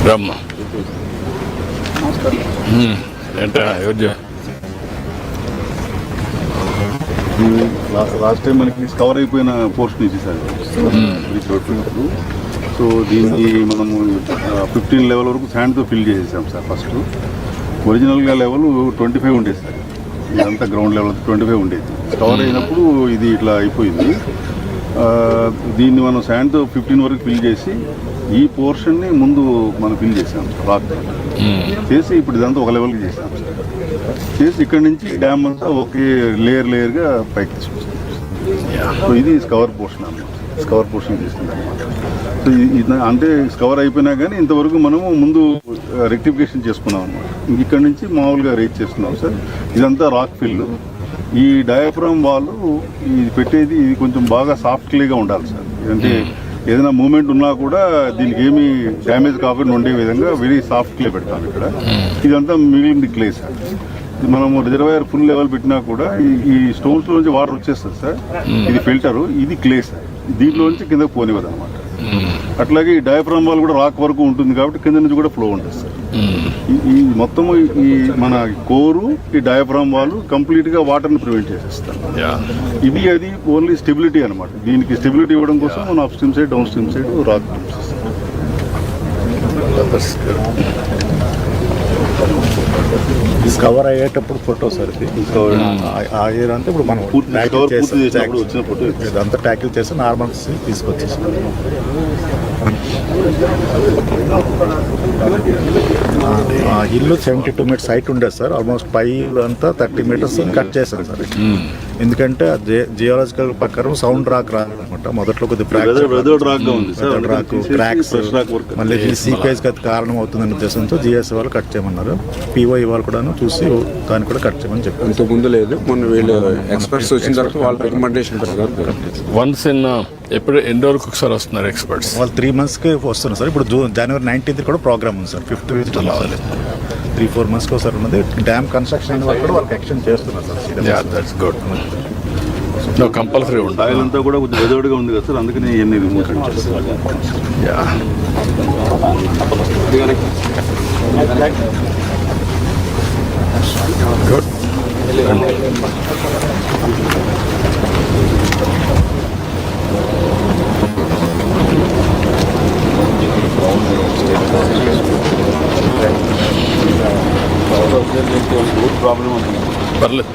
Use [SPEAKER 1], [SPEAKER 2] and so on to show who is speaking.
[SPEAKER 1] రమ్మ ఏంటా
[SPEAKER 2] last time మనకి కవర్ అయిపోయిన పోర్షన్ ఇచ్చేసారు బ్రిడ్జ్ రోడ్. సో దీనికి మనము 15 లెవెల్ వరకు శాండ్తో ఫిల్ చేసేసాం సార్. ఫస్ట్ ఒరిజినల్గా లెవెల్ 25 ఉండేది సార్. ఇదంతా గ్రౌండ్ లెవెల్ 25 ఉండేది. కవర్ అయినప్పుడు ఇది ఇట్లా అయిపోయింది. దీన్ని మనం శాండ్తో 15 వరకు ఫిల్ చేసి ఈ పోర్షన్ని ముందు మనం ఫిల్ చేసాం రాక్ చేసి ఇప్పుడు ఇదంతా ఒక లెవెల్కి చేసాం చేసి ఇక్కడి నుంచి డ్యామ్ అంతా ఒకే లేయర్గా పైకి తీసుకొస్తాం. సో ఇది స్కవర్ పోర్షన్ అన్నమాట. స్కవర్ పోర్షన్ చేస్తుంది అనమాట. సో ఇది అంటే స్కవర్ అయిపోయినా కానీ ఇంతవరకు మనము ముందు రెక్టిఫికేషన్ చేసుకున్నాం అనమాట. ఇక్కడ నుంచి మామూలుగా రేట్ చేసుకున్నాం సార్. ఇదంతా రాక్ ఫిల్. ఈ డయాఫ్రామ్ వాళ్ళు ఇది పెట్టేది ఇది కొంచెం బాగా సాఫ్ట్ క్లేగా ఉండాలి సార్. అంటే ఏదైనా మూమెంట్ ఉన్నా కూడా దీనికి ఏమీ డ్యామేజ్ కాకుండా ఉండే విధంగా వెరీ సాఫ్ట్ క్లే పెడతాం ఇక్కడ. ఇదంతా మిగిలింది క్లే సార్. మనము రిజర్వాయర్ ఫుల్ లెవెల్ పెట్టినా కూడా ఈ స్టోన్స్ నుంచి వాటర్ వచ్చేస్తుంది సార్. ఇది ఫిల్టరు, ఇది క్లే సార్. దీంట్లో నుంచి కిందకు పోనివ్వదు అనమాట. అట్లాగే ఈ డయాఫ్రామ్ వాల్ కూడా రాక్ వరకు ఉంటుంది కాబట్టి కింద నుంచి కూడా ఫ్లో ఉంటుంది సార్. ఈ మొత్తము ఈ మన కోరు ఈ డయాఫ్రామ్ వాల్ కంప్లీట్గా వాటర్ని ప్రివెంట్ చేసేస్తాం. ఇది అది ఓన్లీ స్టెబిలిటీ అనమాట. దీనికి స్టెబిలిటీ ఇవ్వడం కోసం మనం up stream side down stream side rock
[SPEAKER 3] cover అయ్యేటప్పుడు ఫోటో సార్. ఆ ఇయర్ అంతా ఇప్పుడు మనం
[SPEAKER 2] వచ్చిన ఫోటో
[SPEAKER 3] ఇదంతా ట్యాకిల్ చేసి నార్మల్ తీసుకొచ్చేసి ఇల్లు 72 మీటర్స్ హైట్ ఉండేది సార్. ఆల్మోస్ట్ పైలు అంతా 30 మీటర్స్ కట్ చేశారు సార్. ఎందుకంటే జియోలాజికల్ ప్రకారం సౌండ్ రాక్ రాదనమాట. మొదట్లో కొద్దిగా క్రాక్స్ మళ్ళీ సీపేజ్ కారణం అవుతుందనే ఉద్దేశంతో జిఎస్ వాళ్ళు కట్ చేయమన్నారు. పిఓఈ వాళ్ళు కూడా చూసి దాన్ని కూడా కట్ చేయమని చెప్పారు.
[SPEAKER 4] ఇంత ముందు లేదు, మొన్న వీళ్ళు ఎక్స్పర్ట్స్ వచ్చిన తర్వాత వాళ్ళ రికమెండేషన్
[SPEAKER 1] వన్స్ ఇన్ ఎప్పుడు ఎన్ని వరకు ఒకసారి వస్తున్నారు ఎక్స్పర్ట్స్?
[SPEAKER 3] వాళ్ళు 3 monthsకి వస్తున్నారు సార్. ఇప్పుడు జనవరి 19th కూడా ప్రోగ్రామ్ ఉంది సార్. 5th విజిట్ రావాలి. 3-4 monthsకి ఒకసారి ఉన్నది. డ్యామ్ కన్స్ట్రక్షన్ వల్ల కూడా వాళ్ళకి ఎక్స్టెండ్ చేస్తున్నారు సార్.
[SPEAKER 1] That's good. కంపల్సరీ ఉంటుంది.
[SPEAKER 2] ఆయిల్ అంతా కూడా కొంచెం వెదోడుగా ఉంది కదా సార్. అందుకని ఇవన్నీ రిమూవ్ చేస్తాం.
[SPEAKER 1] గుడ్. ప్రాబ్లం పర్లేదు.